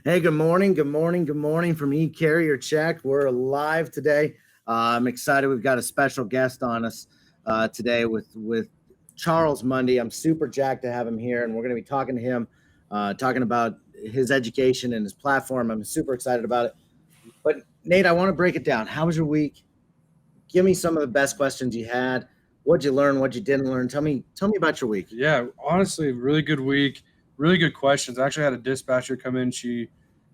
Hey, good morning. Good morning. Good morning from E-Carrier Check. We're live today. I'm excited. We've got a special guest on us today with Charles Mundy. I'm super jacked to have him here, and we're going to be talking to him, talking about his education and his platform. I'm super excited about it. But Nate, I want to break it down. How was your week? Give me some of the best questions you had. What'd you learn? What you didn't learn? Tell me about your week. Yeah, honestly, really good week. Really good questions. I actually had a dispatcher come in. She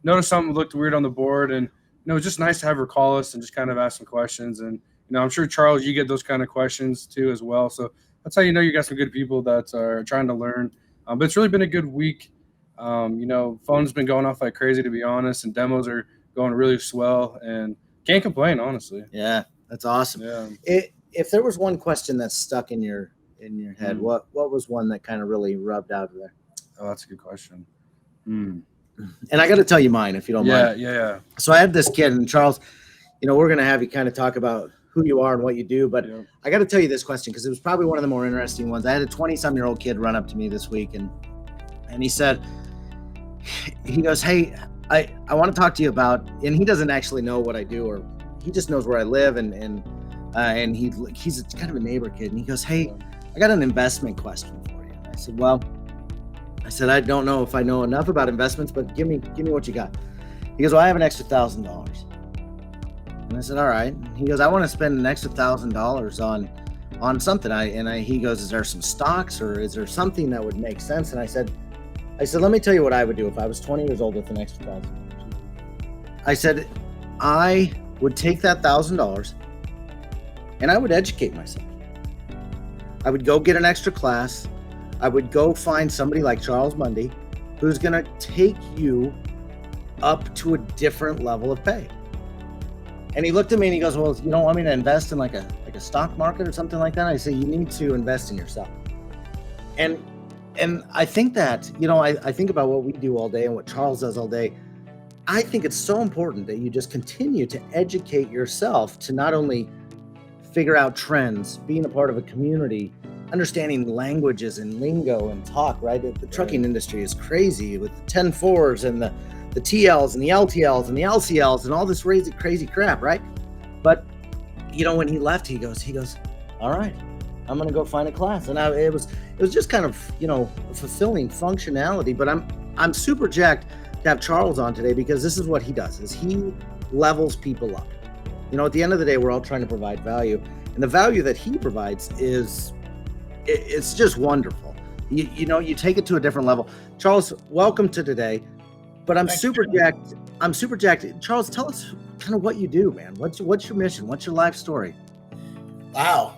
noticed something looked weird on the board, and it's just nice to have her call us and just kind of ask some questions. And I'm sure Charles, you get those kind of questions too as well. So that's how you got some good people that are trying to learn. But it's really been a good week. Phone's been going off like crazy, to be honest, and demos are going really swell, and can't complain, honestly. Yeah, that's awesome. Yeah. If there was one question that's stuck in your head, Mm. what was one that kind of really rubbed out of there? Oh, that's a good question. And I got to tell you mine, if you don't mind. Yeah. So I had this kid, and Charles, we're going to have you kind of talk about who you are and what you do, but Yeah. I got to tell you this question because it was probably one of the more interesting ones. I had a 20-some-year-old kid run up to me this week, and he said, he goes, "Hey, I want to talk to you about," and he doesn't actually know what I do, or he just knows where I live, and he's kind of a neighbor kid, and he goes, "Hey, I got an investment question for you." And I said, "Well," I don't know if I know enough about investments, but give me what you got." He goes, "Well, I have an extra $1,000. And I said, "All right." He goes, "I want to spend an extra $1,000 on something." He goes, "Is there some stocks or is there something that would make sense?" And I said, "Let me tell you what I would do if I was 20 years old with an extra $1,000. I said, I would take that $1,000 and I would educate myself. I would go get an extra class. I would go find somebody like Charles Mundy who's going to take you up to a different level of pay." And he looked at me and he goes, "Well, you don't want me to invest in like a stock market or something like that?" I say, "You need to invest in yourself." And I think that, I think about what we do all day and what Charles does all day. I think it's so important that you just continue to educate yourself to not only figure out trends, being a part of a community, understanding languages and lingo and talk, right? The trucking industry is crazy with the 10-4s and the TLs and the LTLs and the LCLs and all this crazy crap, right? But, when he left, he goes, "All right, I'm going to go find a class." And it was just kind of, fulfilling functionality. But I'm super jacked to have Charles on today because this is what he does, is he levels people up. At the end of the day, we're all trying to provide value. And the value that he provides it's just wonderful. You take it to a different level. Charles, welcome to today. But I'm super jacked. Charles, tell us kind of what you do, man. What's your mission? What's your life story? Wow.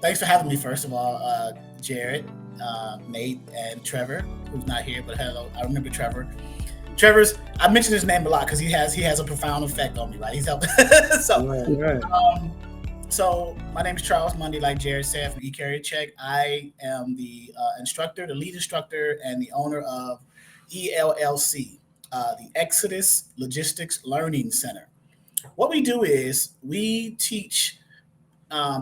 Thanks for having me, first of all, Jared, Nate, and Trevor, who's not here, but hello. I remember Trevor. I mention his name a lot because he has a profound effect on me, right? He's helping. Right. So my name is Charles Mundy, like Jared said, from E-Carrier Check. I am the instructor, the lead instructor, and the owner of ELLC, the Exodus Logistics Learning Center. What we do is we teach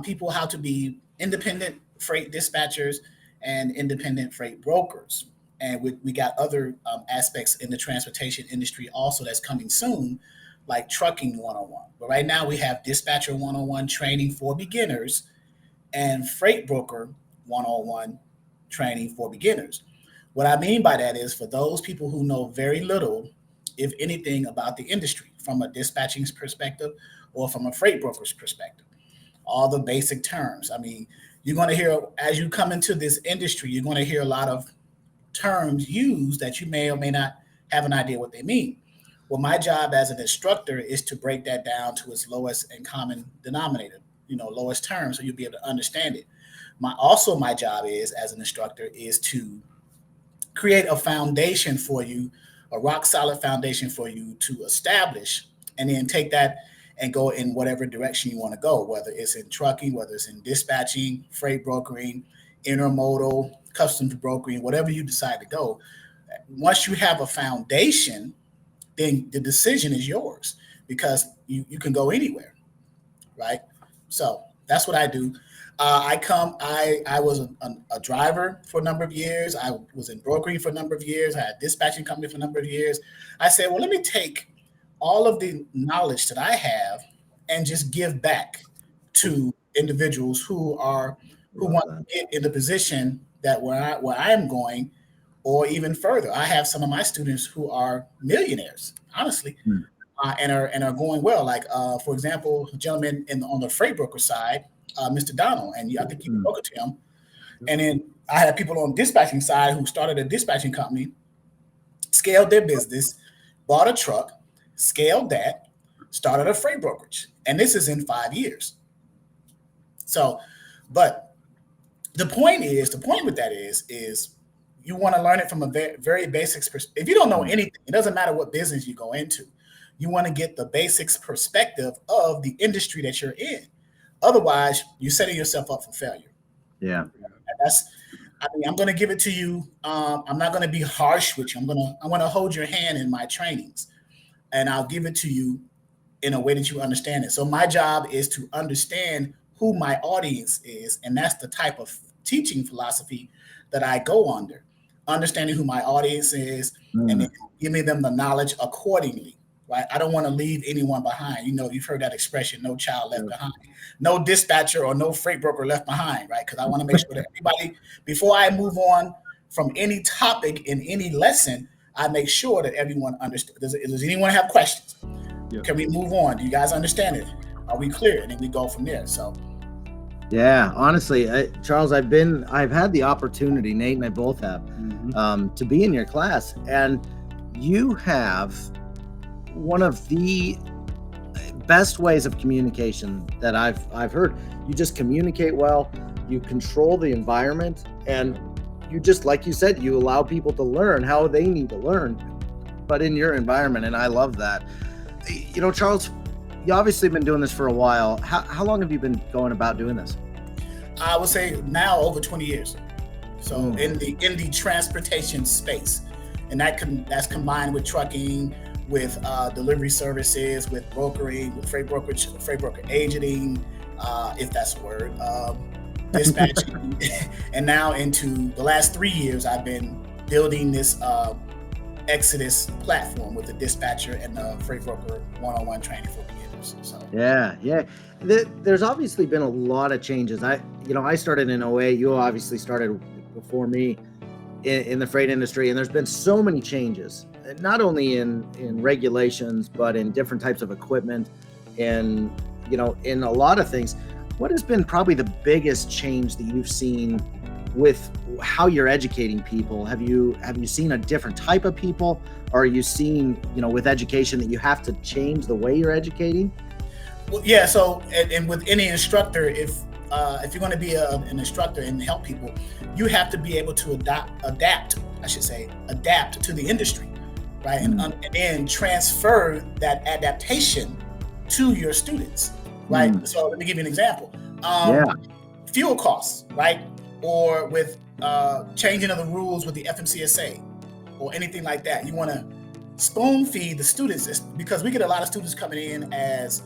people how to be independent freight dispatchers and independent freight brokers. And we got other aspects in the transportation industry also that's coming soon, like trucking 101. But right now we have dispatcher 101 training for beginners and freight broker 101 training for beginners. What I mean by that is for those people who know very little, if anything, about the industry from a dispatching perspective or from a freight broker's perspective, all the basic terms. I mean, you're going to hear, as you come into this industry, you're going to hear a lot of terms used that you may or may not have an idea what they mean. Well, my job as an instructor is to break that down to its lowest and common denominator, lowest term, so you'll be able to understand it. My job is, as an instructor, is to create a foundation for you, a rock solid foundation for you to establish, and then take that and go in whatever direction you want to go, whether it's in trucking, whether it's in dispatching, freight brokering, intermodal, customs brokering, whatever you decide to go. Once you have a foundation, then the decision is yours because you can go anywhere, right? So That's what I do. I was a driver for a number of years. I was in brokering for a number of years. I had a dispatching company for a number of years. I said, well, let me take all of the knowledge that I have and just give back to individuals who want to get in the position that where I am going, or even further. I have some of my students who are millionaires, honestly, and are going well. Like, for example, a gentleman on the freight broker side, Mr. Donald, and I think you spoke to him. And then I had people on dispatching side who started a dispatching company, scaled their business, bought a truck, scaled that, started a freight brokerage. And this is in 5 years. So, but the point with that is you want to learn it from a very, very basics perspective. If you don't know anything, it doesn't matter what business you go into. You want to get the basics perspective of the industry that you're in. Otherwise, you're setting yourself up for failure. Yeah. I'm going to give it to you. I'm not going to be harsh with you. I'm going to hold your hand in my trainings, and I'll give it to you in a way that you understand it. So my job is to understand who my audience is, and that's the type of teaching philosophy that I go under. Understanding who my audience is, and then giving them the knowledge accordingly. Right? I don't want to leave anyone behind. You've heard that expression, no child left behind, no dispatcher or no freight broker left behind, right? Because I want to make sure that everybody, before I move on from any topic in any lesson, I make sure that everyone understands. Does anyone have questions? Yeah. Can we move on? Do you guys understand it? Are we clear? And then we go from there. So. Yeah, honestly, Charles, I've had the opportunity, Nate and I both have, to be in your class, and you have one of the best ways of communication that I've heard. You just communicate well, you control the environment, and you just, like you said, you allow people to learn how they need to learn, but in your environment. And I love that. Charles, you obviously been doing this for a while. How long have you been going about doing this? I would say now over 20 years. So in the transportation space, and that's combined with trucking, with delivery services, with brokering, with freight broker agenting, if that's a word, dispatching, and now into the last 3 years, I've been building this Exodus platform with the dispatcher and the freight broker one-on-one training for beginners. So yeah. There's obviously been a lot of changes. I started in 08. You obviously started before me in the freight industry, and there's been so many changes, not only in regulations, but in different types of equipment, and in a lot of things. What has been probably the biggest change that you've seen with how you're educating people? Have you seen a different type of people, or are you seeing, with education, that you have to change the way you're educating? Well, yeah. So, and with any instructor, if you're going to be an instructor and help people, you have to be able to adapt to the industry, right? And then transfer that adaptation to your students, right? So let me give you an example. Fuel costs, right? Or with changing of the rules with the FMCSA or anything like that. You want to spoon feed the students, because we get a lot of students coming in as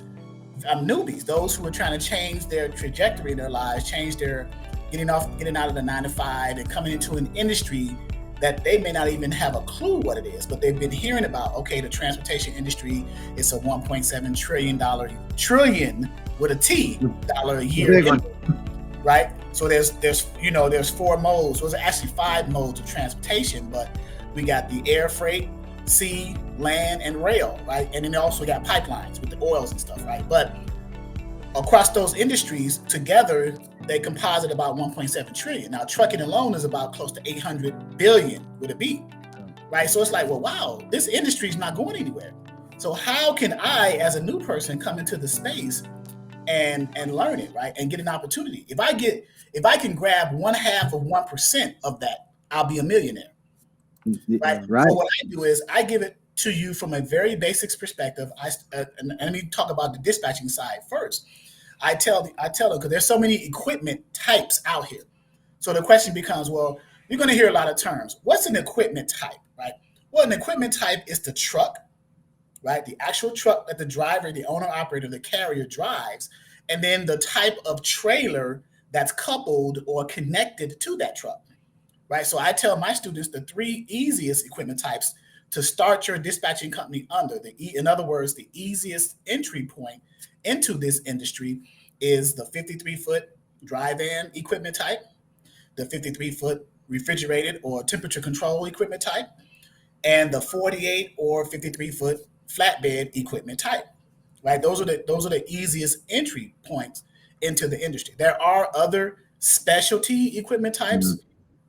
newbies, those who are trying to change their trajectory in their lives, change their getting out of the 9-to-5 and coming into an industry that they may not even have a clue what it is, but they've been hearing about, okay, the transportation industry is a $1.7 trillion with a T dollar a year, right? So there's 4 modes. There's actually 5 modes of transportation, but we got the air freight, sea, land, and rail, right? And then they also got pipelines with the oils and stuff, right? But across those industries together, they composite about 1.7 trillion. Now, trucking alone is about close to 800 billion with a B, right? So it's like, well, wow, this industry is not going anywhere. So how can I, as a new person, come into the space and learn it, right? And get an opportunity. If I can grab 1/2 of 1% of that, I'll be a millionaire. Right. So what I do is I give it to you from a very basics perspective. And let me talk about the dispatching side first. I tell them, because there's so many equipment types out here. So the question becomes, well, you're going to hear a lot of terms. What's an equipment type, right? Well, an equipment type is the truck, right? The actual truck that the driver, the owner operator, the carrier drives, and then the type of trailer that's coupled or connected to that truck, right? So I tell my students the 3 easiest equipment types to start your dispatching company under. In other words, the easiest entry point into this industry is the 53-foot drive-in equipment type, the 53-foot refrigerated or temperature control equipment type, and the 48 or 53-foot flatbed equipment type, right? Those are the easiest entry points into the industry. There are other specialty equipment types,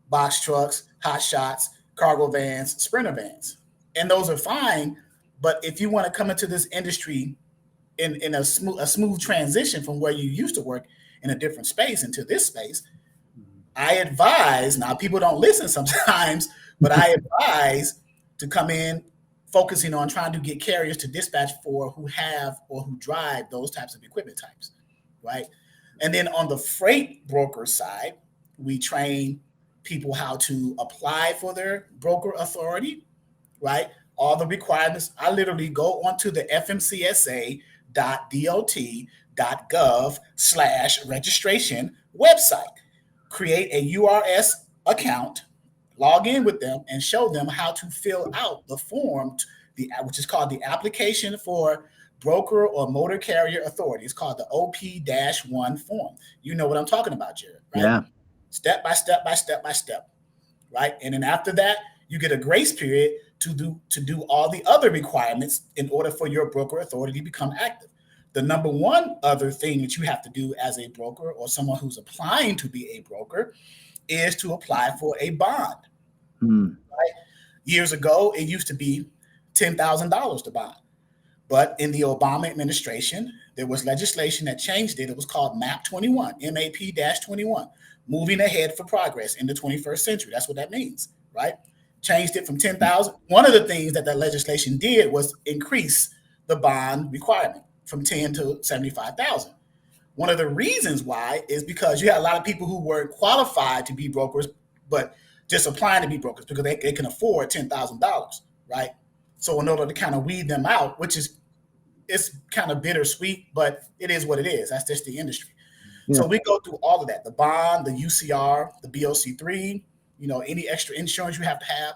box trucks, hot shots, cargo vans, sprinter vans, and those are fine. But if you want to come into this industry in a smooth transition from where you used to work in a different space into this space, I advise, now people don't listen sometimes, but I advise to come in focusing on trying to get carriers to dispatch for who have or who drive those types of equipment types, right? And then on the freight broker side, we train people how to apply for their broker authority, right? All the requirements. I literally go onto the fmcsa.dot.gov/registration website, create a URS account, log in with them, and show them how to fill out the form, which is called the application for broker or motor carrier authority. It's called the OP-1 form. You know what I'm talking about, Jared, right? Yeah. Step by step by step by step, right? And then after that, you get a grace period to do all the other requirements in order for your broker authority to become active. The number one other thing that you have to do as a broker or someone who's applying to be a broker is to apply for a bond. Right? Years ago, it used to be $10,000 to bond. But in the Obama administration, there was legislation that changed it. It was called MAP 21, MAP-21, moving ahead for progress in the 21st century. That's what that means, right? Changed it from 10,000. One of the things that legislation did was increase the bond requirement from 10 to 75,000. One of the reasons why is because you had a lot of people who weren't qualified to be brokers, but just applying to be brokers because they can afford $10,000, right? So in order to kind of weed them out, it's kind of bittersweet, but it is what it is. That's just the industry. Yeah. So we go through all of that, the bond, the UCR, the BOC3, any extra insurance you have to have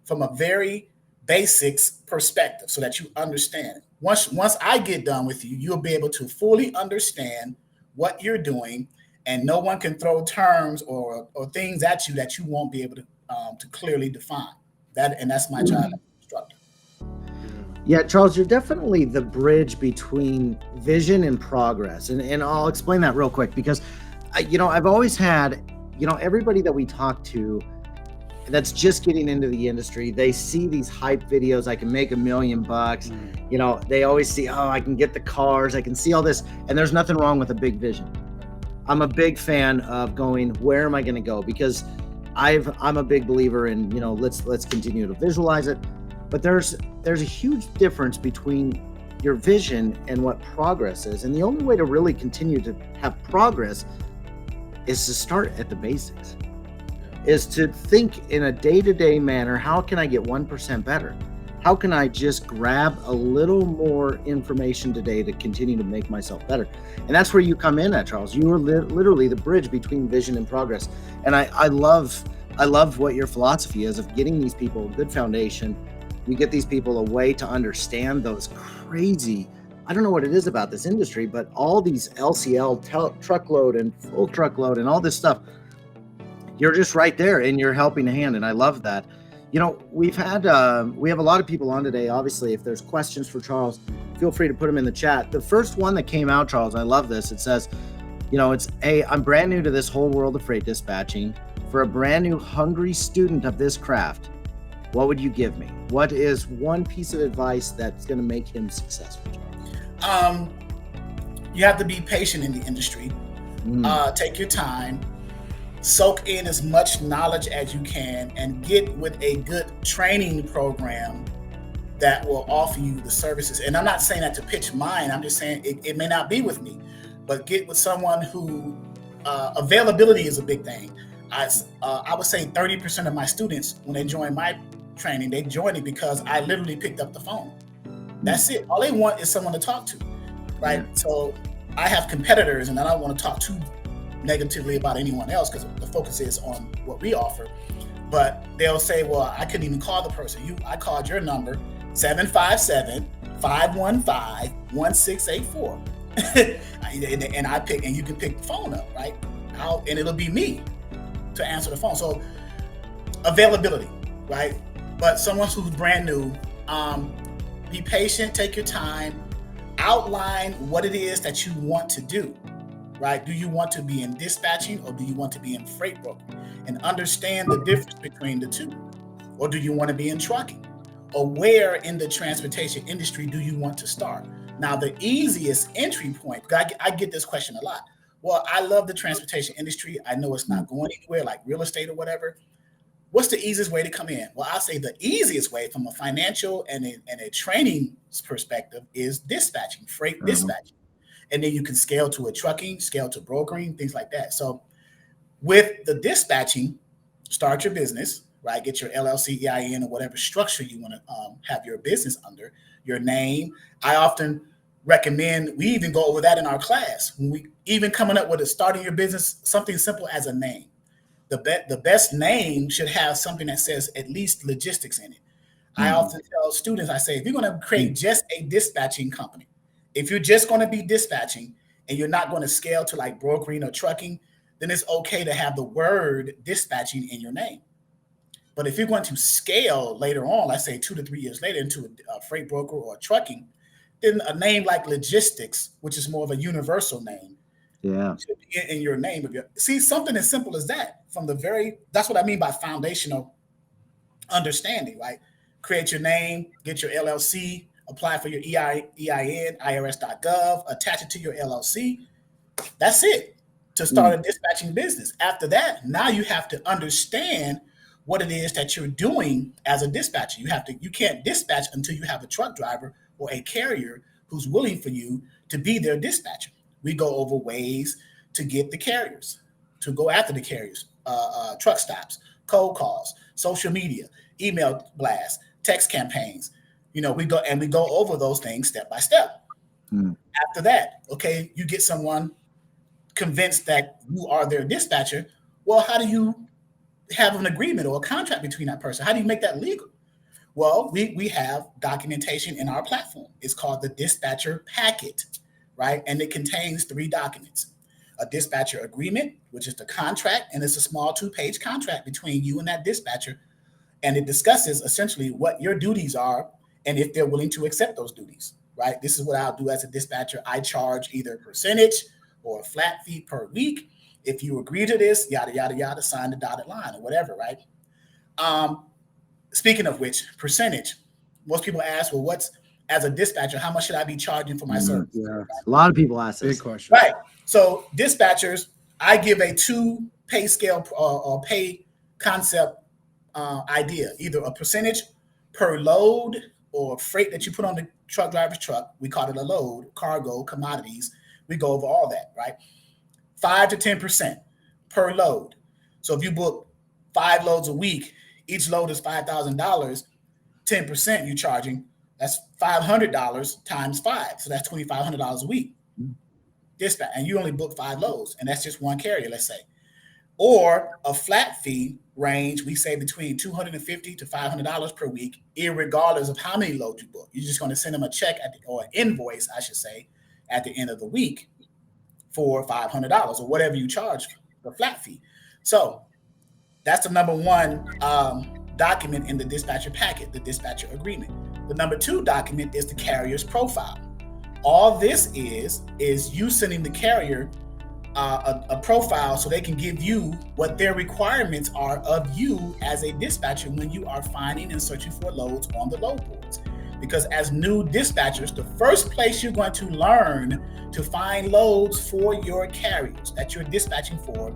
from a very basics perspective so that you understand it. Once I get done with you, you'll be able to fully understand what you're doing, and no one can throw terms or things at you that you won't be able to clearly define. That's my job as an instructor. Yeah, Charles, you're definitely the bridge between vision and progress. And I'll explain that real quick because, I've always had, everybody that we talk to that's just getting into the industry, they see these hype videos, I can make $1 million. They always see, I can get the cars, I can see all this. And there's nothing wrong with a big vision. I'm a big fan of going, where am I going to go? Because I'm a big believer in, let's continue to visualize it. But there's a huge difference between your vision and what progress is. And the only way to really continue to have progress is to start at the basics, is to think in a day-to-day manner, how can I get 1% better? How can I just grab a little more information today to continue to make myself better? And that's where you come in at, Charles. You are literally the bridge between vision and progress. And I love what your philosophy is of getting these people a good foundation. You get these people a way to understand those crazy, I don't know what it is about this industry, but all these LCL truckload and full truckload and all this stuff, you're just right there and you're helping a hand. And I love that. We have a lot of people on today. Obviously, if there's questions for Charles, feel free to put them in the chat. The first one that came out, Charles, I love this. It says, I'm brand new to this whole world of freight dispatching. For a brand new hungry student of this craft, what would you give me? What is one piece of advice that's going to make him successful? You have to be patient in the industry. Take your time. Soak in as much knowledge as you can and get with a good training program that will offer you the services. And I'm not saying that to pitch mine. I'm just saying it may not be with me, but get with someone who availability is a big thing. I would say 30% of my students, when they join my training, they join it because I literally picked up the phone. That's it. All they want is someone to talk to, right? So I have competitors, and I don't want to talk too negatively about anyone else because the focus is on what we offer. But they'll say, well, I couldn't even call the person. I called your number, 757-515-1684. and I pick, and you can pick the phone up, right? And it'll be me to answer the phone. So availability, right? But someone who's brand new, be patient, take your time, outline what it is that you want to do, right? Do you want to be in dispatching or do you want to be in freight broking? And understand the difference between the two. Or do you want to be in trucking? Or where in the transportation industry do you want to start? Now, the easiest entry point, I get this question a lot. Well, I love the transportation industry. I know it's not going anywhere like real estate or whatever. What's the easiest way to come in? Well, I'll say the easiest way from a financial and a training perspective is dispatching, freight dispatching. And then you can scale to a trucking, scale to brokering, things like that. So with the dispatching, start your business, right? Get your LLC, EIN, or whatever structure you want to have your business under, your name. I often recommend, we even go over that in our class, when we even coming up with starting your business, something simple as a name. The best name should have something that says at least logistics in it. I often tell students, I say, if you're going to create just a dispatching company, if you're just going to be dispatching and you're not going to scale to like brokering or trucking, then it's okay to have the word dispatching in your name. But if you're going to scale later on, let's say 2 to 3 years later into a freight broker or trucking, then a name like logistics, which is more of a universal name, should be in your name. See, something as simple as that that's what I mean by foundational understanding, right? Create your name, get your LLC, apply for your EIN, irs.gov, attach it to your LLC. That's it to start a dispatching business. After that, now you have to understand what it is that you're doing as a dispatcher. You can't dispatch until you have a truck driver or a carrier who's willing for you to be their dispatcher. We go over ways to get the carriers, to go after the carriers, truck stops, cold calls, social media, email blasts, text campaigns. We go over those things step by step. After that, okay, you get someone convinced that you are their dispatcher. Well, how do you have an agreement or a contract between that person? How do you make that legal? Well, we have documentation in our platform. It's called the dispatcher packet, right? And it contains 3 documents: a dispatcher agreement, which is the contract, and it's a small 2-page contract between you and that dispatcher. And it discusses essentially what your duties are and if they're willing to accept those duties, right? This is what I'll do as a dispatcher. I charge either a percentage or a flat fee per week. If you agree to this, yada, yada, yada, sign the dotted line or whatever, right? Speaking of which, percentage. Most people ask, well, as a dispatcher, how much should I be charging for my service? Yeah. Right? A lot of people ask this. Big question. Right. So dispatchers, I give a 2 pay scale or pay concept idea, either a percentage per load or freight that you put on the truck driver's truck. We call it a load, cargo, commodities. We go over all that, right? 5 to 10% per load. So if you book 5 loads a week, each load is $5,000, 10% you're charging, that's $500 times 5. So that's $2,500 a week. Dispatch, and you only book 5 loads, and that's just one carrier, let's say. Or a flat fee range, we say between $250 to $500 per week, irregardless of how many loads you book. You're just going to send them a check or an invoice, I should say, at the end of the week for $500 or whatever you charge the flat fee. So that's the number 1 document in the dispatcher packet, the dispatcher agreement. The number 2 document is the carrier's profile. All this is you sending the carrier a profile so they can give you what their requirements are of you as a dispatcher when you are finding and searching for loads on the load boards. Because as new dispatchers, the first place you're going to learn to find loads for your carriers that you're dispatching for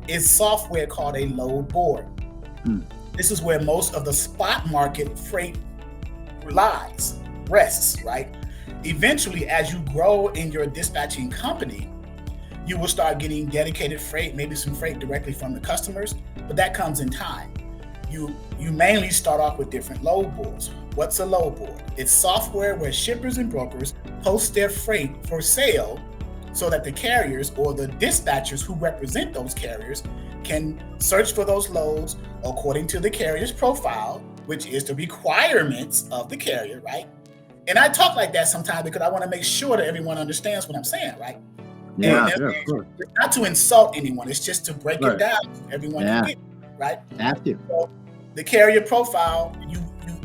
is software called a load board. This is where most of the spot market freight rests, right? Eventually, as you grow in your dispatching company, you will start getting dedicated freight, maybe some freight directly from the customers, but that comes in time. You mainly start off with different load boards. What's a load board? It's software where shippers and brokers post their freight for sale so that the carriers or the dispatchers who represent those carriers can search for those loads according to the carrier's profile, which is the requirements of the carrier, right? And I talk like that sometimes because I want to make sure that everyone understands what I'm saying, right? Yeah, and of course. it's not to insult anyone, it's just to break Right. it down so everyone can get it, right? Have to. So the carrier profile, you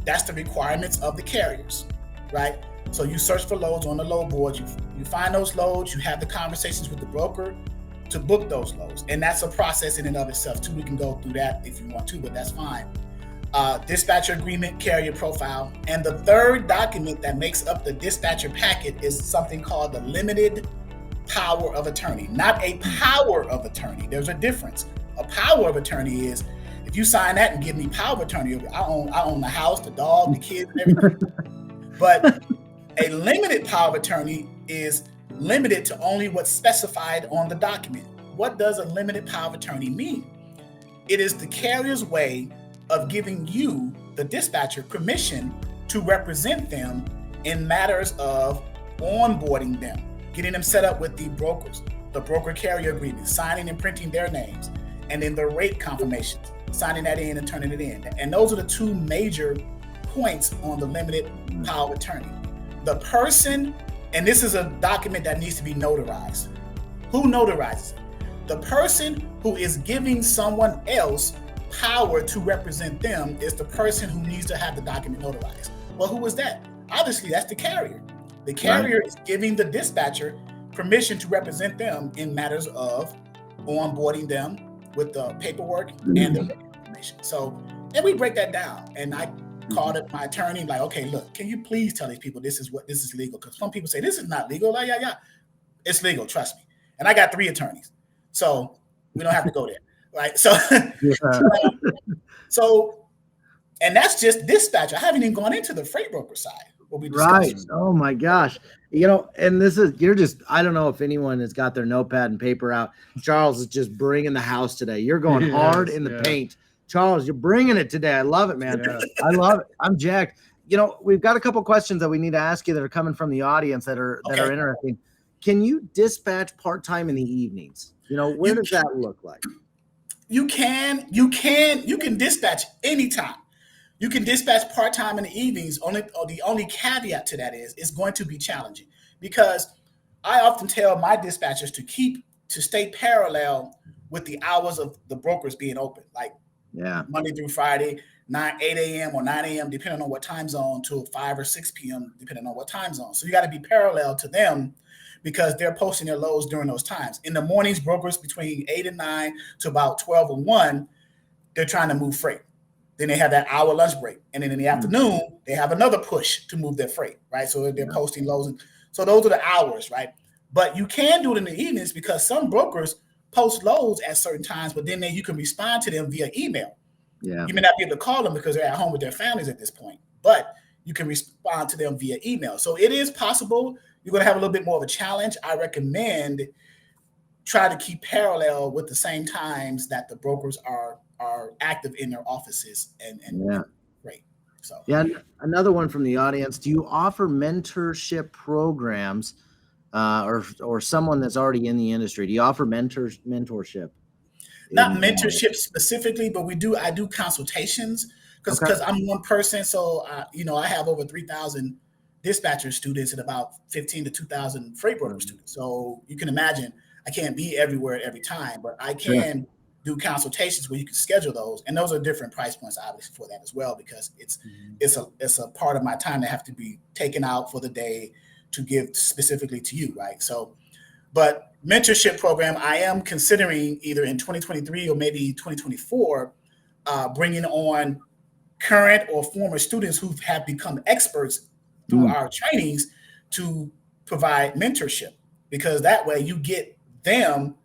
that's the requirements of the carriers, right? So you search for loads on the load board, you find those loads, you have the conversations with the broker to book those loads. And that's a process in and of itself too. We can go through that if you want to, but that's fine. Dispatcher agreement, carrier profile. And the third document that makes up the dispatcher packet is something called the limited power of attorney, not a power of attorney. There's a difference. A power of attorney is if you sign that and give me power of attorney, I own the house, the dog, the kids, and everything. But a limited power of attorney is limited to only what's specified on the document. What does a limited power of attorney mean? It is the carrier's way of giving you, the dispatcher, permission to represent them in matters of onboarding them, getting them set up with the brokers, the broker carrier agreement, signing and printing their names, and then the rate confirmations, signing that in and turning it in. And those are the two major points on the limited power of attorney. The person, and this is a document that needs to be notarized. Who notarizes it? The person who is giving someone else power to represent them is the person who needs to have the document notarized. Well, who is that? Obviously, that's the carrier. The carrier is giving the dispatcher permission to represent them in matters of onboarding them with the paperwork and the information. So, and we break that down. And I called up my attorney, like, okay, look, can you please tell these people this is legal? Because some people say this is not legal. Like, yeah, it's legal, trust me. And I got 3 attorneys, so we don't have to go there, right? So, so, and that's just dispatch. I haven't even gone into the freight broker side. What we Right. discussed. Oh my gosh. And this is, I don't know if anyone has got their notepad and paper out. Charles is just bringing the house today. You're going hard in the paint. Charles, you're bringing it today. I love it, man. Yeah. I love it. I'm jacked. We've got a couple questions that we need to ask you that are coming from the audience that are interesting. Can you dispatch part-time in the evenings? Where does that look like? You can dispatch anytime. You can dispatch part-time in the evenings. The only caveat to that is it's going to be challenging, because I often tell my dispatchers to stay parallel with the hours of the brokers being open, like Monday through Friday, 8 a.m. or 9 a.m., depending on what time zone, to 5 or 6 p.m., depending on what time zone. So you got to be parallel to them because they're posting their loads during those times. In the mornings, brokers between 8 and 9 to about 12 or 1, they're trying to move freight. Then they have that hour lunch break. And then in the afternoon, they have another push to move their freight, right? So they're posting loads. So those are the hours, right? But you can do it in the evenings because some brokers post loads at certain times, but then you can respond to them via email. Yeah. You may not be able to call them because they're at home with their families at this point, but you can respond to them via email. So it is possible. You're going to have a little bit more of a challenge. I recommend try to keep parallel with the same times that the brokers are active in their offices and great. So another one from the audience. Do you offer mentorship programs or someone that's already in the industry? Do you offer mentorship? Not mentorship specifically, but I do consultations because I'm one person. So, I have over 3,000 dispatcher students and about 15 to 2,000 freight broker students. So you can imagine I can't be everywhere at every time, but I can do consultations where you can schedule those. And those are different price points, obviously, for that as well, because it's a part of my time that have to be taken out for the day to give specifically to you, right? So, but mentorship program, I am considering either in 2023 or maybe 2024, bringing on current or former students who have become experts through our trainings to provide mentorship, because that way you get them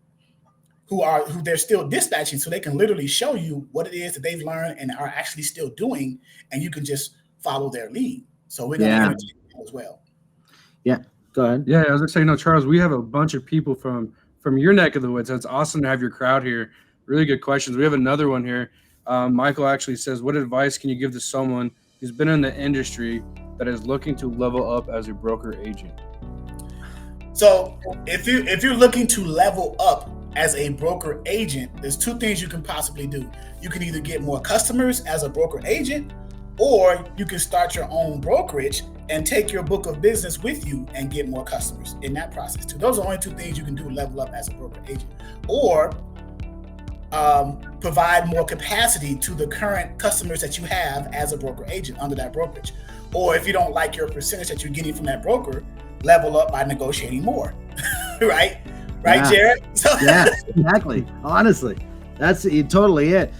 who they're still dispatching, so they can literally show you what it is that they've learned and are actually still doing, and you can just follow their lead. So we're going to entertain that as well. Yeah. Go ahead. Yeah, I was going to say, Charles, we have a bunch of people from your neck of the woods. So it's awesome to have your crowd here. Really good questions. We have another one here. Michael actually says, what advice can you give to someone who's been in the industry that is looking to level up as a broker agent? So if you're looking to level up as a broker agent, there's two things you can possibly do. You can either get more customers as a broker agent, or you can start your own brokerage and take your book of business with you and get more customers in that process too. Those are the only two things you can do to level up as a broker agent. Or provide more capacity to the current customers that you have as a broker agent under that brokerage. Or if you don't like your percentage that you're getting from that broker, level up by negotiating more. Right, Yeah. Jared? So, Yeah, exactly. Honestly, that's totally it.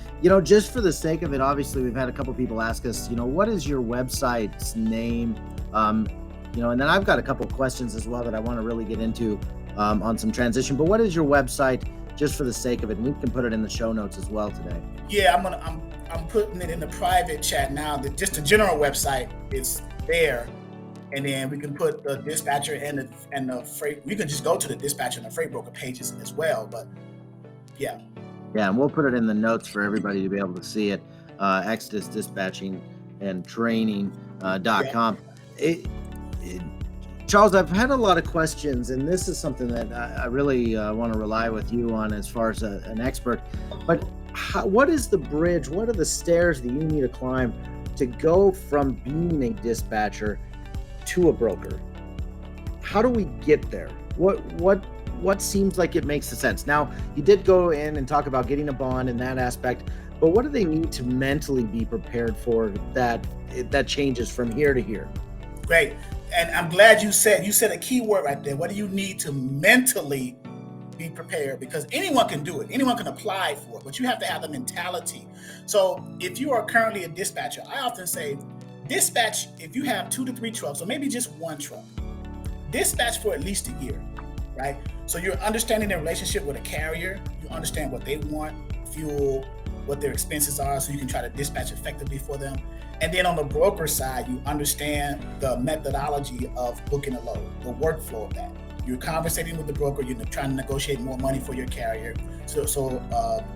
Just for the sake of it, obviously, we've had a couple people ask us, what is your website's name? And then I've got a couple questions as well that I want to really get into on some transition. But what is your website, just for the sake of it? And we can put it in the show notes as well today. Yeah, I'm putting it in the private chat now. Just the general website is there, and then we can put the dispatcher and the freight. We can just go to the dispatcher and the freight broker pages as well. But yeah. Yeah, and we'll put it in the notes for everybody to be able to see it. Exodus Dispatching and Training.com. Charles, I've had a lot of questions, and this is something that I really want to rely with you on as far as an expert. But what is the bridge? What are the stairs that you need to climb to go from being a dispatcher to a broker? How do we get there? What seems like it makes sense? Now, you did go in and talk about getting a bond in that aspect, but what do they need to mentally be prepared for that changes from here to here? Great. And I'm glad you said a key word right there. What do you need to mentally be prepared? Because anyone can do it. Anyone can apply for it, but you have to have the mentality. So if you are currently a dispatcher, I often say dispatch, if you have 2 to 3 trucks, or maybe just one truck, dispatch for at least a year, right? So you're understanding the relationship with a carrier. You understand what they want, fuel, what their expenses are, so you can try to dispatch effectively for them. And then on the broker side, you understand the methodology of booking a load, the workflow of that. You're conversating with the broker, you're trying to negotiate more money for your carrier. So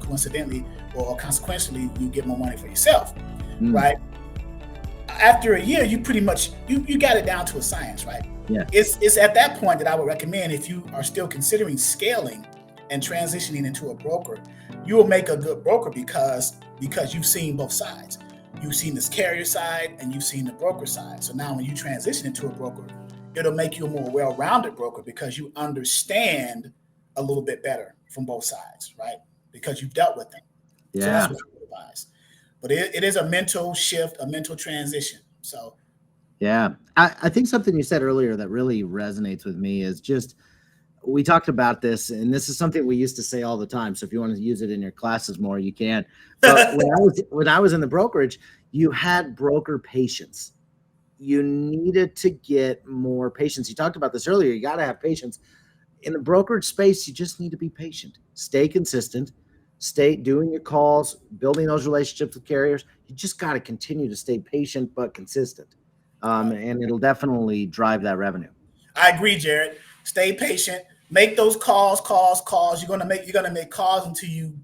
coincidentally or consequentially, you get more money for yourself, right? After a year, you pretty much, you got it down to a science, right? Yeah. It's at that point that I would recommend, if you are still considering scaling and transitioning into a broker, you will make a good broker because you've seen both sides. You've seen this carrier side and you've seen the broker side. So now when you transition into a broker, it'll make you a more well-rounded broker because you understand a little bit better from both sides, right? Because you've dealt with them. Yeah. So that's what I would advise. But it is a mental shift, a mental transition. So yeah, I think something you said earlier that really resonates with me is just, we talked about this, and this is something we used to say all the time. So if you want to use it in your classes more, you can. But when I was in the brokerage, you had broker patience. You needed to get more patience. You talked about this earlier. You got to have patience. In the brokerage space, you just need to be patient. Stay consistent. Stay doing your calls, building those relationships with carriers. You just got to continue to stay patient but consistent, and it'll definitely drive that revenue. I agree, Jared. Stay patient. Make those calls. You're gonna make calls until you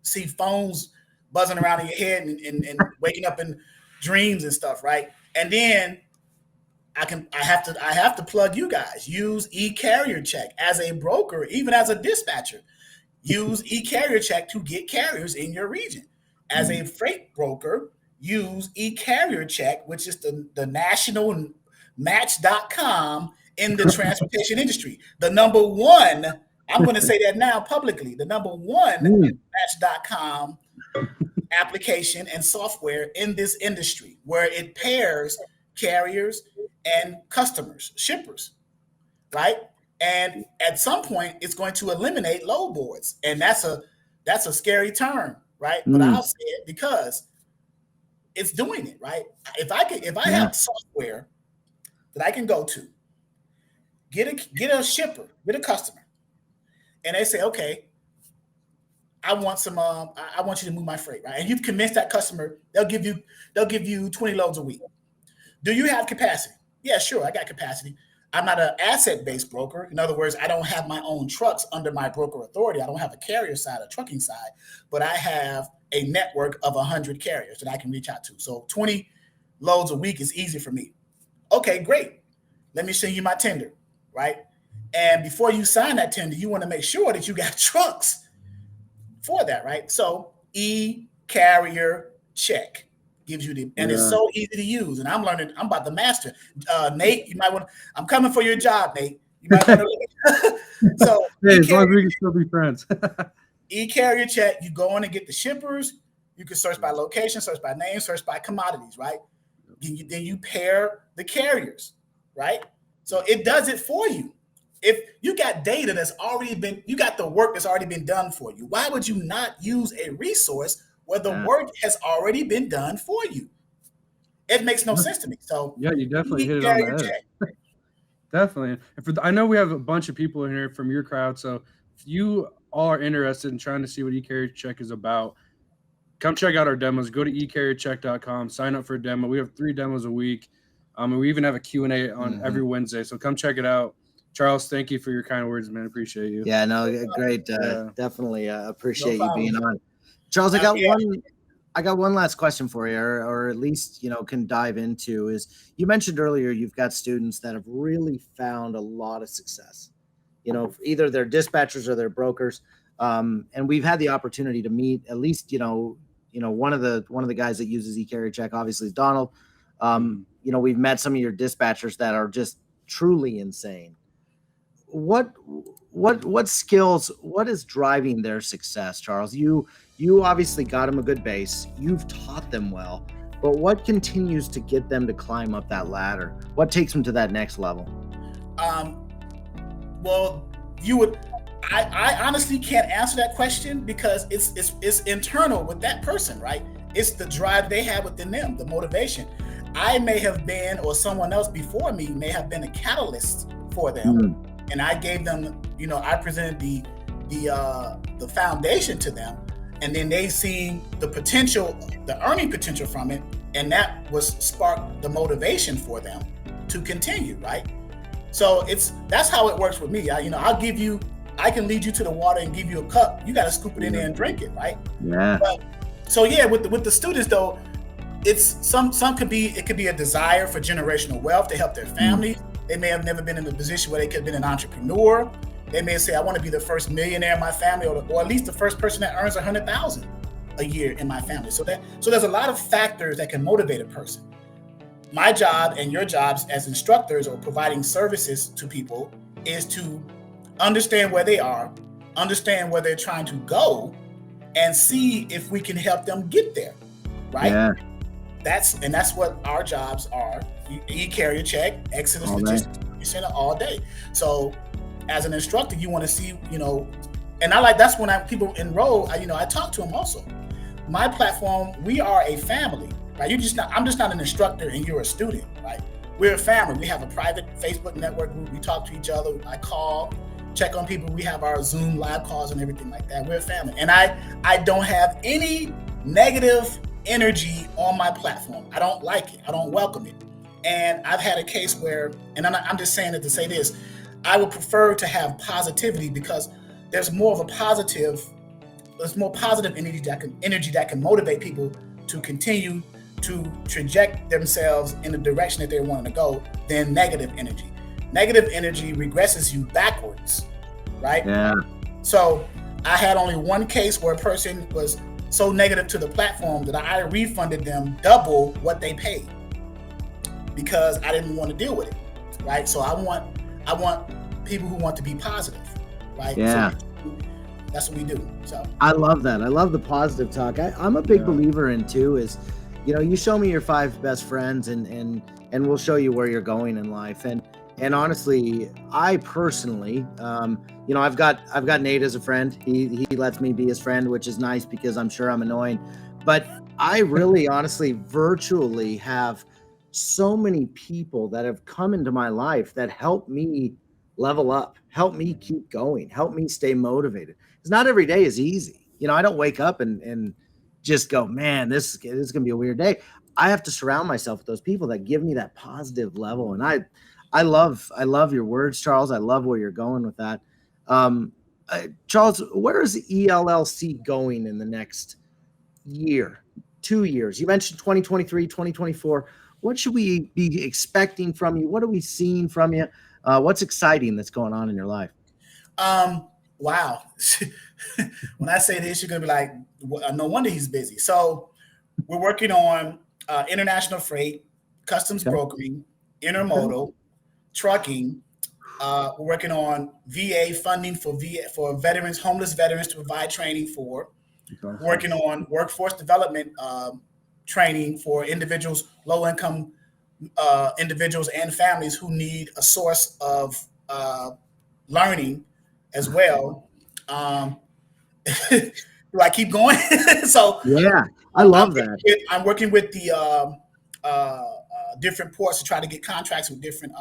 see phones buzzing around in your head and waking up in dreams and stuff, right? And then I have to plug you guys. Use eCarrier Check as a broker, even as a dispatcher. Use eCarrier Check to get carriers in your region. As a freight broker, use eCarrier Check, which is the national match.com in the transportation industry. The number one, I'm going to say that now publicly, the number one match.com application and software in this industry, where it pairs carriers and customers, shippers, right? And at some point, it's going to eliminate load boards, and that's a scary term, right? But I'll say it because it's doing it, right? If I have software that I can go to, get a shipper, get a customer, and they say, okay, I want you to move my freight, right? And you've convinced that customer, they'll give you 20 loads a week. Do you have capacity? Yeah, sure, I got capacity. I'm not an asset-based broker. In other words, I don't have my own trucks under my broker authority. I don't have a carrier side, a trucking side, but I have a network of 100 carriers that I can reach out to. So 20 loads a week is easy for me. Okay, great. Let me send you my tender, right? And before you sign that tender, you want to make sure that you got trucks for that, right? So e-carrier check gives you the, and it's so easy to use. And I'm about to master. Nate, you might want, I'm coming for your job, Nate. You might want to so hey, as long as we can still be friends. E-carrier check, you go in and get the shippers. You can search by location, search by name, search by commodities, right? Then you pair the carriers, right? So it does it for you. If you got data that's already been, you got the work that's already been done for you, why would you not use a resource where the work has already been done for you? It makes no sense to me. So yeah, you definitely hit it on the head. Definitely. And I know we have a bunch of people in here from your crowd, so if you all are interested in trying to see what e-carrier check is about, come check out our demos. Go to ecarriercheck.com, sign up for a demo. We have 3 demos a week. And we even have a Q&A on every Wednesday. So come check it out. Charles, thank you for your kind words, man. Appreciate you. Yeah, no, great. Definitely appreciate you being on. Charles, I got one last question for you, or at least, can dive into is, you mentioned earlier you've got students that have really found a lot of success. Either they're dispatchers or they're brokers. And we've had the opportunity to meet at least, one of the guys that uses e-carrier check, obviously, is Donald. We've met some of your dispatchers that are just truly insane. What skills, what is driving their success, Charles? You obviously got them a good base. You've taught them well, but what continues to get them to climb up that ladder? What takes them to that next level? Well, I honestly can't answer that question because it's internal with that person, right? It's the drive they have within them, the motivation. I may have been, or someone else before me may have been a catalyst for them. And I gave them, I presented the foundation to them, and then they see the potential, the earning potential from it, and that was sparked the motivation for them to continue, right? So that's how it works with me. I can lead you to the water and give you a cup. You got to scoop it in there and drink it, right? Yeah. With the students though, it's it could be a desire for generational wealth to help their family. They may have never been in a position where they could have been an entrepreneur. They may say, I want to be the first millionaire in my family, or at least the first person that earns $100,000 a year in my family. So there's a lot of factors that can motivate a person. My job and your jobs as instructors or providing services to people is to understand where they are, understand where they're trying to go, and see if we can help them get there, right? Yeah. That's what our jobs are. E-carrier check, Exodus Logistics Center all day. So as an instructor, you want to see, and that's when people enroll, I talk to them also. My platform, we are a family, right? I'm just not an instructor and you're a student, right? We're a family. We have a private Facebook network group. We talk to each other. I call, check on people. We have our Zoom live calls and everything like that. We're a family. And I don't have any negative energy on my platform. I don't like it. I don't welcome it. And I've had a case where, and I'm just saying it to say this, I would prefer to have positivity because there's more positive energy that can motivate people to continue to traject themselves in the direction that they want to go than negative energy. Negative energy regresses you backwards, right? Yeah. So I had only one case where a person was so negative to the platform that I refunded them double what they paid because I didn't want to deal with it, right? So I want people who want to be positive, right? Yeah. So that's what we do. So I love that. I love the positive talk. I'm a big believer in too is, you show me your 5 best friends and we'll show you where you're going in life. And honestly, I personally, I've got Nate as a friend. He lets me be his friend, which is nice because I'm sure I'm annoying. But I really, honestly, virtually have so many people that have come into my life that help me level up, help me keep going, help me stay motivated. Because not every day is easy. I don't wake up and just go, man, this is going to be a weird day. I have to surround myself with those people that give me that positive level. And I love your words, Charles. I love where you're going with that. Charles, where is ELLC going in the next year, 2 years? You mentioned 2023, 2024. What should we be expecting from you? What are we seeing from you? What's exciting that's going on in your life? Wow. When I say this, you're gonna be like, no wonder he's busy. So we're working on international freight, customs brokering, intermodal, trucking. We're working on VA funding for veterans, homeless veterans to provide training for. We're working on workforce development training for individuals, low-income individuals and families who need a source of learning as well. Do I keep going? So yeah, I love that. I'm working with the different ports to try to get contracts with different,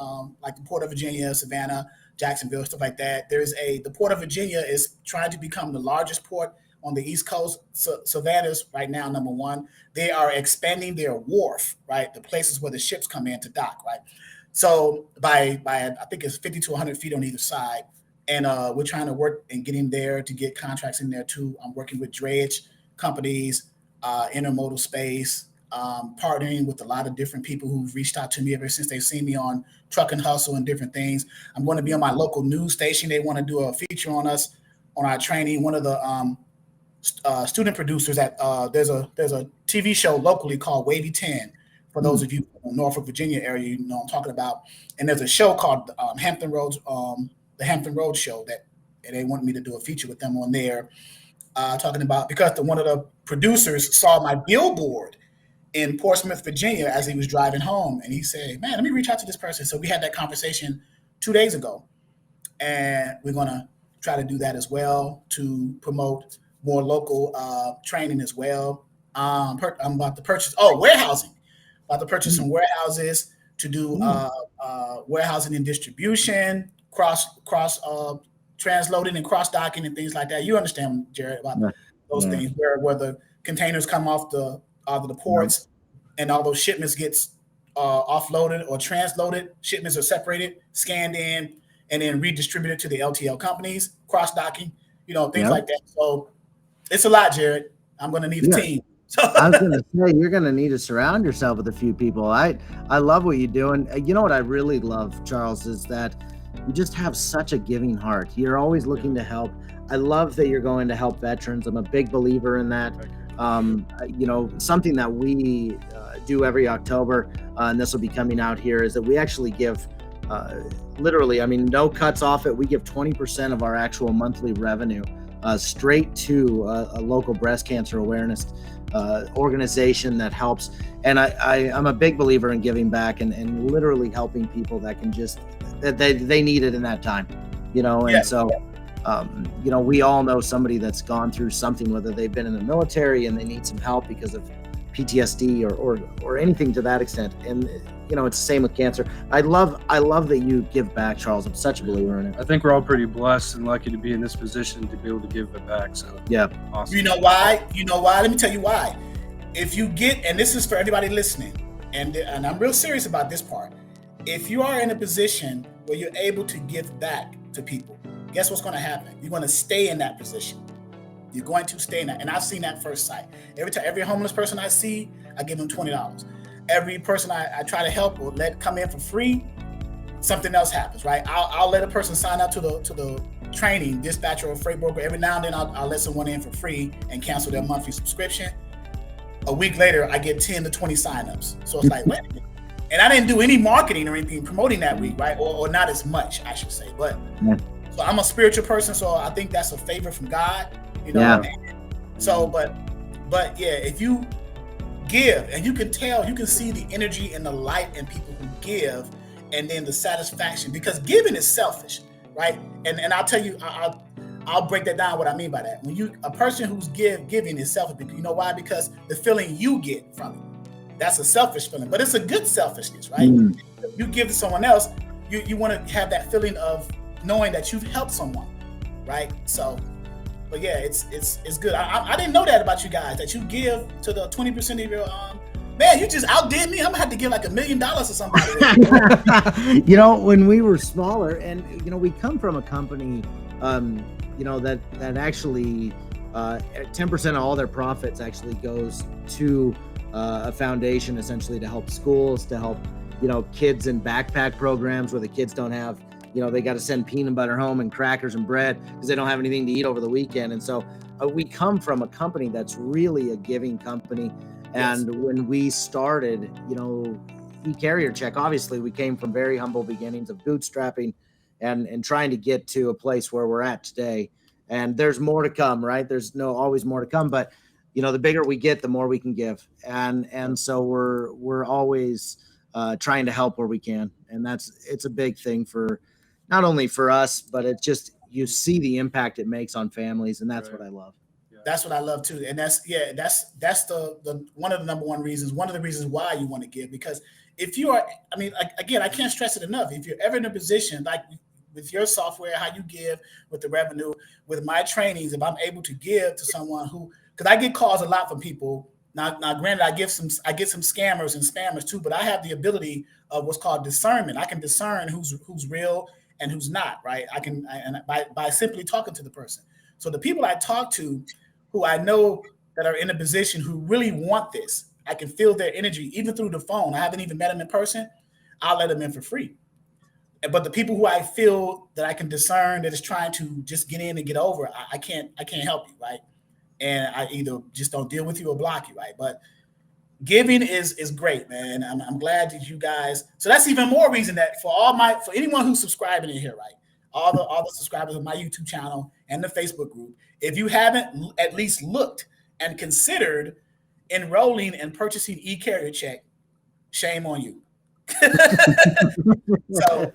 like the Port of Virginia, Savannah, Jacksonville, stuff like that. The Port of Virginia is trying to become the largest port on the East Coast. So Savannah's right now number one. They are expanding their wharf, right? The places where the ships come in to dock, right? So by I think it's 50 to 100 feet on either side. And we're trying to work and getting there to get contracts in there too. I'm working with drayage companies, intermodal space, partnering with a lot of different people who've reached out to me ever since they've seen me on Truck and Hustle and different things. I'm going to be on my local news station. They want to do a feature on us, on our training. One of the student producers at there's a TV show locally called Wavy 10. For those of you in the Norfolk, Virginia area, you know what I'm talking about. And there's a show called Hampton Roads. The Hampton Roads show that they wanted me to do a feature with them on there, talking about, because one of the producers saw my billboard in Portsmouth, Virginia, as he was driving home, and he said, "Man, let me reach out to this person." So we had that conversation 2 days ago, and we're gonna try to do that as well to promote more local training as well. I'm about to purchase warehousing. About to purchase some warehouses to do warehousing and distribution. Cross transloading and cross docking and things like that. You understand, Jared, about those things where the containers come off the ports and all those shipments gets offloaded or transloaded. Shipments are separated, scanned in, and then redistributed to the LTL companies. Cross docking, things like that. So it's a lot, Jared. I'm going to need a team. I was going to say, you're going to need to surround yourself with a few people. I love what you do, and you know what I really love, Charles, is that you just have such a giving heart. You're always looking to help. I love that you're going to help veterans. I'm a big believer in that. Something that we do every October, and this will be coming out here, is that we actually give literally, no cuts off it. We give 20% of our actual monthly revenue straight to a local breast cancer awareness organization that helps. And I'm a big believer in giving back and literally helping people that can just, that they need it in that time, So we all know somebody that's gone through something, whether they've been in the military and they need some help because of PTSD or anything to that extent. And it's the same with cancer. I love that you give back, Charles. I'm such a believer in it. I think we're all pretty blessed and lucky to be in this position to be able to give it back. So yeah, awesome. You know why? Let me tell you why. If you get, and this is for everybody listening, and I'm real serious about this part. If you are in a position where you're able to give back to people, guess what's going to happen? You're going to stay in that position. You're going to stay in that. And I've seen that first sight. Every homeless person I see, I give them $20. Every person I try to help or let come in for free, something else happens, right? I'll let a person sign up to the training, dispatcher or freight broker. Every now and then I'll let someone in for free and cancel their monthly subscription. A week later, I get 10 to 20 signups. So it's like, wait a minute. And I didn't do any marketing or anything promoting that week, right? Or not as much, I should say. But so I'm a spiritual person, so I think that's a favor from God, Yeah. So, but yeah, if you give, and you can tell, you can see the energy and the light in people who give, and then the satisfaction, because giving is selfish, right? And I'll tell you, I'll break that down, what I mean by that. When a person who's giving is selfish, you know why? Because the feeling you get from it. That's a selfish feeling, but it's a good selfishness, right? If you give to someone else, you want to have that feeling of knowing that you've helped someone, right? So, but yeah, it's good. I didn't know that about you guys, that you give to the 20% of your man. You just outdid me. I'm gonna have to give like $1 million or somebody. When we were smaller, and we come from a company, that actually 10% of all their profits actually goes to a foundation, essentially to help schools, to help kids in backpack programs where the kids don't have they got to send peanut butter home and crackers and bread because they don't have anything to eat over the weekend. And so we come from a company that's really a giving company. And yes, when we started, E-Carrier Check, obviously we came from very humble beginnings of bootstrapping and trying to get to a place where we're at today. And there's more to come, right? There's always more to come, but the bigger we get, the more we can give. And so we're always trying to help where we can. And it's a big thing for not only for us, but it just, you see the impact it makes on families. And that's right, what I love. That's what I love too. And that's the one of the number one reasons, one of the reasons why you want to give, because if you are, again, I can't stress it enough. If you're ever in a position like with your software, how you give with the revenue, with my trainings, if I'm able to give to someone who, because I get calls a lot from people. Now, granted, I get some scammers and spammers too, but I have the ability of what's called discernment. I can discern who's real and who's not, right? By simply talking to the person. So the people I talk to, who I know that are in a position who really want this, I can feel their energy even through the phone. I haven't even met them in person. I'll let them in for free. But the people who I feel that I can discern that is trying to just get in and get over, I can't help you, right? And I either just don't deal with you or block you, right? But giving is great, man. I'm glad that you guys. So that's even more reason that for anyone who's subscribing in here, right? All the subscribers of my YouTube channel and the Facebook group, if you haven't at least looked and considered enrolling and purchasing E-Carrier Check, shame on you. so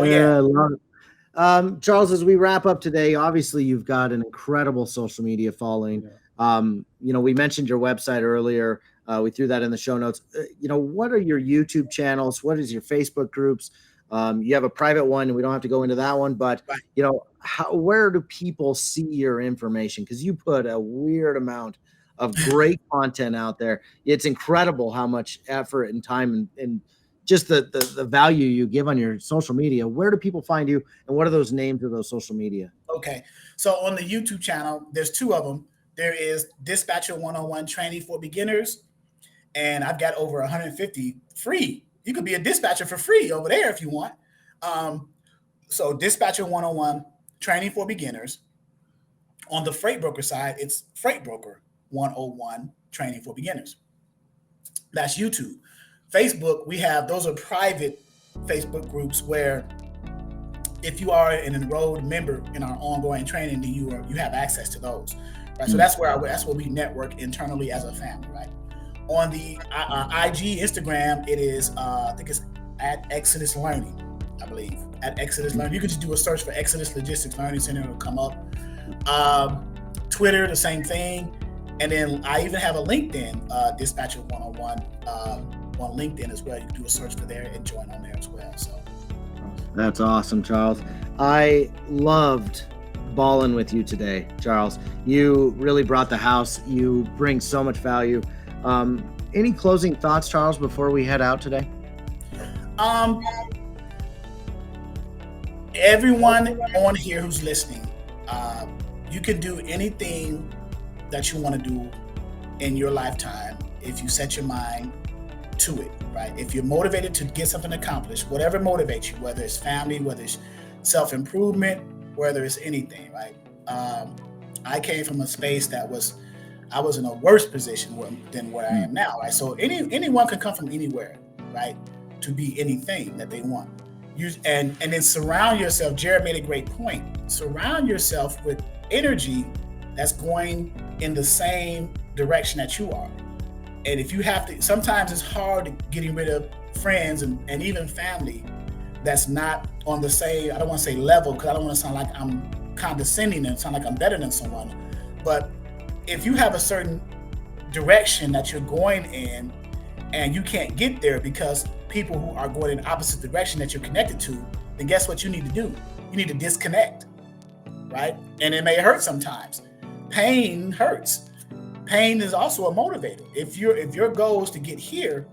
yeah. I love it. Charles, as we wrap up today, obviously you've got an incredible social media following. Yeah. We mentioned your website earlier. We threw that in the show notes. What are your YouTube channels? What is your Facebook groups? You have a private one, and we don't have to go into that one, but where do people see your information? Because you put a weird amount of great content out there. It's incredible how much effort and time and just the value you give on your social media. Where do people find you, and what are those names of those social media? Okay, so on the YouTube channel, there's two of them. There is Dispatcher 101 Training for Beginners, and I've got over 150 free. You could be a dispatcher for free over there if you want. So Dispatcher 101 Training for Beginners. On the freight broker side, it's Freight Broker 101 Training for Beginners. That's YouTube. Facebook, those are private Facebook groups where if you are an enrolled member in our ongoing training, then you have access to those. Right? So that's where we network internally as a family, right? On the IG, Instagram, it is, I think it's at Exodus Learning, I believe. At Exodus Learning. You can just do a search for Exodus Logistics Learning Center, it'll come up. Twitter, the same thing. And then I even have a LinkedIn, Dispatcher 101 on LinkedIn as well. You can do a search for there and join on there as well. So that's awesome, Charles. I loved balling with you today, Charles. You really brought the house. You bring so much value. Any closing thoughts, Charles, before we head out today? Everyone on here who's listening, you can do anything that you want to do in your lifetime if you set your mind to it, right? If you're motivated to get something accomplished, whatever motivates you, whether it's family, whether it's self-improvement, whether it's anything, right? I came from a space that I was in a worse position than where I am now, right? So anyone can come from anywhere, right? To be anything that they want. And then surround yourself. Jared made a great point. Surround yourself with energy that's going in the same direction that you are. And if you have to, sometimes it's hard getting rid of friends and even family that's not on the same, I don't want to say level, because I don't want to sound like I'm condescending and sound like I'm better than someone. But if you have a certain direction that you're going in and you can't get there because people who are going in the opposite direction that you're connected to, then guess what you need to do? You need to disconnect, right? And it may hurt sometimes. Pain hurts. Pain is also a motivator. If your goal is to get here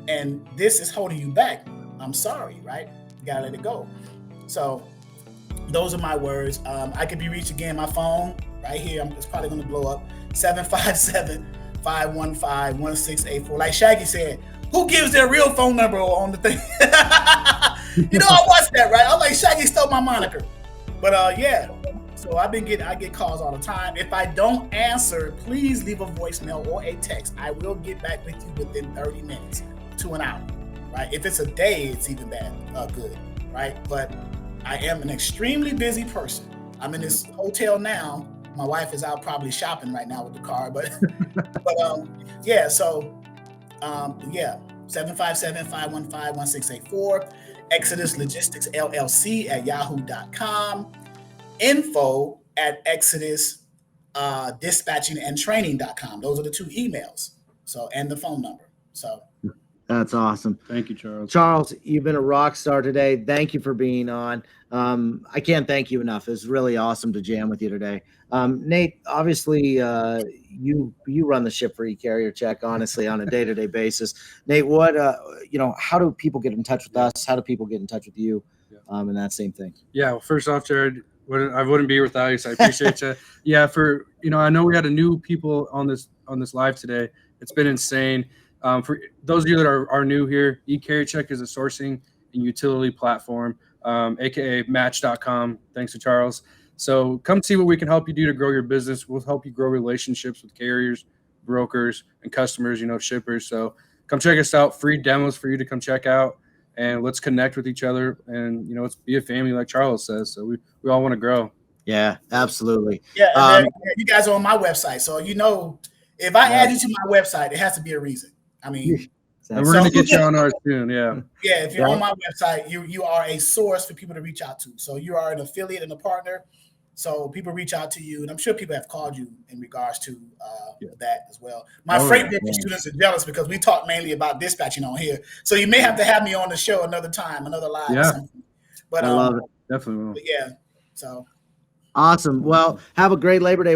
and this is holding you back, I'm sorry, right? You gotta let it go. So those are my words. I could be reached again, my phone right here. It's probably gonna blow up. 757-515-1684. Like Shaggy said, who gives their real phone number on the thing? I watched that, right? I'm like, Shaggy stole my moniker. But yeah, so I get calls all the time. If I don't answer, please leave a voicemail or a text. I will get back with you within 30 minutes to an hour, right? If it's a day, it's even good, right? But I am an extremely busy person. I'm in this hotel now. My wife is out probably shopping right now with the car, but yeah. So 757-515-1684, exoduslogisticsllc@yahoo.com, info@exodusdispatchingandtraining.com. Those are the two emails. So, and the phone number. So that's awesome. Thank you, Charles. Charles, you've been a rock star today. Thank you for being on. I can't thank you enough. It's really awesome to jam with you today. Nate, obviously, you run the ship for eCarrier Check, honestly, on a day-to-day basis. Nate, what how do people get in touch with us? How do people get in touch with you? And that same thing. Yeah. Well, first off, Jared, I wouldn't be here without you, so I appreciate you. Yeah. I know we had a new people on this live today. It's been insane. For those of you that are new here, eCarrier Check is a sourcing and utility platform, aka Match.com. Thanks to Charles. So come see what we can help you do to grow your business. We'll help you grow relationships with carriers, brokers, and customers, shippers. So come check us out. Free demos for you to come check out, and let's connect with each other. And, let's be a family like Charles says. So we all want to grow. Yeah, absolutely. Yeah, and you guys are on my website. So, if I add you to my website, it has to be a reason. I mean, and we're going to get you on ours soon. Yeah. Yeah. If you're on my website, you are a source for people to reach out to. So you are an affiliate and a partner. So people reach out to you, and I'm sure people have called you in regards to that as well. My freight broker students are jealous because we talk mainly about dispatching on here. So you may have to have me on the show another time, another live or something. But I love it. Definitely will. But yeah. So awesome. Well, have a great Labor Day